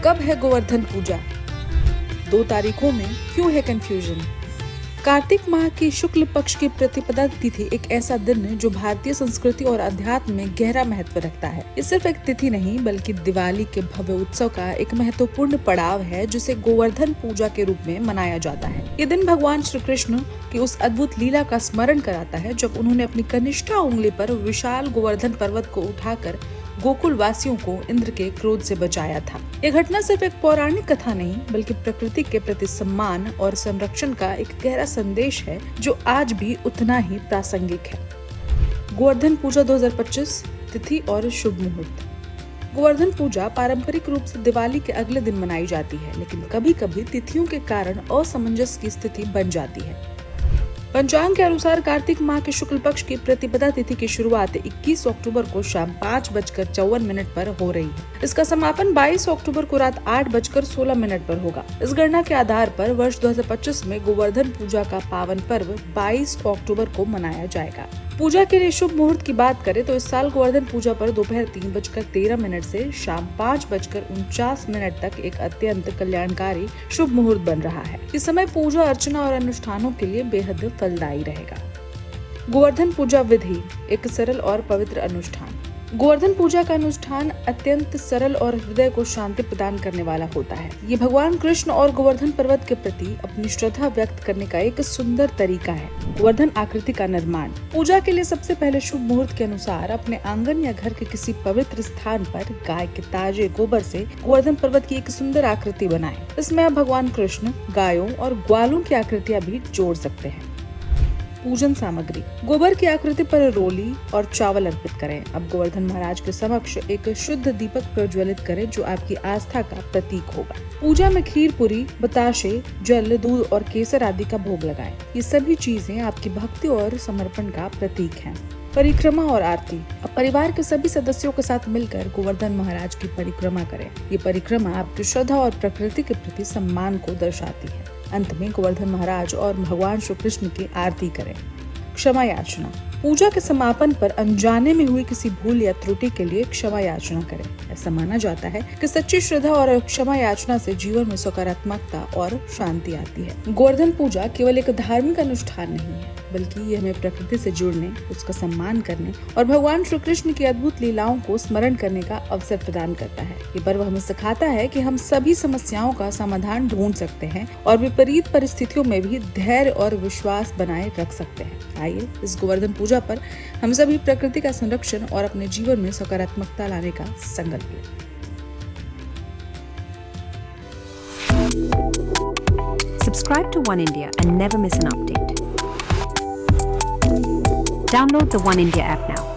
कब है गोवर्धन पूजा? 2 तारीखों में क्यों है कंफ्यूजन? कार्तिक माह की शुक्ल पक्ष की प्रतिपदा तिथि एक ऐसा दिन है जो भारतीय संस्कृति और अध्यात्म में गहरा महत्व रखता है। ये सिर्फ एक तिथि नहीं बल्कि दिवाली के भव्य उत्सव का एक महत्वपूर्ण पड़ाव है जिसे गोवर्धन पूजा के रूप में मनाया जाता है। ये दिन भगवान श्री कृष्ण की उस अद्भुत लीला का स्मरण कराता है जब उन्होंने अपनी कनिष्ठा उंगली पर विशाल गोवर्धन पर्वत को उठाकर गोकुल वासियों को इंद्र के क्रोध से बचाया था। यह घटना सिर्फ एक पौराणिक कथा नहीं बल्कि प्रकृति के प्रति सम्मान और संरक्षण का एक गहरा संदेश है जो आज भी उतना ही प्रासंगिक है। गोवर्धन पूजा 2025 तिथि और शुभ मुहूर्त। गोवर्धन पूजा पारंपरिक रूप से दिवाली के अगले दिन मनाई जाती है, लेकिन कभी कभी तिथियों के कारण असमंजस की स्थिति बन जाती है। पंचांग के अनुसार कार्तिक माह के शुक्ल पक्ष की प्रतिपदा तिथि की शुरुआत 21 अक्टूबर को शाम 5:54 पर हो रही है। इसका समापन 22 अक्टूबर को रात 8:16 पर होगा। इस गणना के आधार पर वर्ष 2025 में गोवर्धन पूजा का पावन पर्व 22 अक्टूबर को मनाया जाएगा। पूजा के लिए शुभ मुहूर्त की बात करें तो इस साल गोवर्धन पूजा पर दोपहर 3:13 से शाम 5:49 तक एक अत्यंत कल्याणकारी शुभ मुहूर्त बन रहा है। इस समय पूजा अर्चना और अनुष्ठानों के लिए बेहद फलदायी रहेगा। गोवर्धन पूजा विधि एक सरल और पवित्र अनुष्ठान। गोवर्धन पूजा का अनुष्ठान अत्यंत सरल और हृदय को शांति प्रदान करने वाला होता है। ये भगवान कृष्ण और गोवर्धन पर्वत के प्रति अपनी श्रद्धा व्यक्त करने का एक सुंदर तरीका है। गोवर्धन आकृति का निर्माण। पूजा के लिए सबसे पहले शुभ मुहूर्त के अनुसार अपने आंगन या घर के किसी पवित्र स्थान पर गाय के ताजे गोबर से गोवर्धन पर्वत की एक सुंदर आकृति बनाएं। इसमें आप भगवान कृष्ण, गायों और ग्वालों की आकृतियां भी जोड़ सकते हैं। पूजन सामग्री। गोबर की आकृति पर रोली और चावल अर्पित करें। अब गोवर्धन महाराज के समक्ष एक शुद्ध दीपक प्रज्वलित करें जो आपकी आस्था का प्रतीक होगा। पूजा में खीर पूरी, बताशे, जल, दूध और केसर आदि का भोग लगाएं। ये सभी चीजें आपकी भक्ति और समर्पण का प्रतीक हैं। परिक्रमा और आरती। अब परिवार के सभी सदस्यों के साथ मिलकर गोवर्धन महाराज की परिक्रमा करें। ये परिक्रमा आपकी श्रद्धा और प्रकृति के प्रति सम्मान को दर्शाती है। अंत में गोवर्धन महाराज और भगवान श्री कृष्ण की आरती करें। क्षमा याचना। पूजा के समापन पर अनजाने में हुई किसी भूल या त्रुटि के लिए क्षमा याचना करें। ऐसा माना जाता है कि सच्ची श्रद्धा और क्षमा याचना से जीवन में सकारात्मकता और शांति आती है। गोवर्धन पूजा केवल एक धार्मिक अनुष्ठान नहीं है बल्कि ये हमें प्रकृति से जुड़ने, उसका सम्मान करने और भगवान श्री कृष्ण की अद्भुत लीलाओं को स्मरण करने का अवसर प्रदान करता है। ये पर्व हमें सिखाता है कि हम सभी समस्याओं का समाधान ढूंढ सकते हैं और विपरीत परिस्थितियों में भी धैर्य और विश्वास बनाए रख सकते हैं। आइए इस गोवर्धन पूजा पर हम सभी प्रकृति का संरक्षण और अपने जीवन में सकारात्मकता लाने का संकल्प लें। Subscribe to One India and never miss an update. Download the One India app now.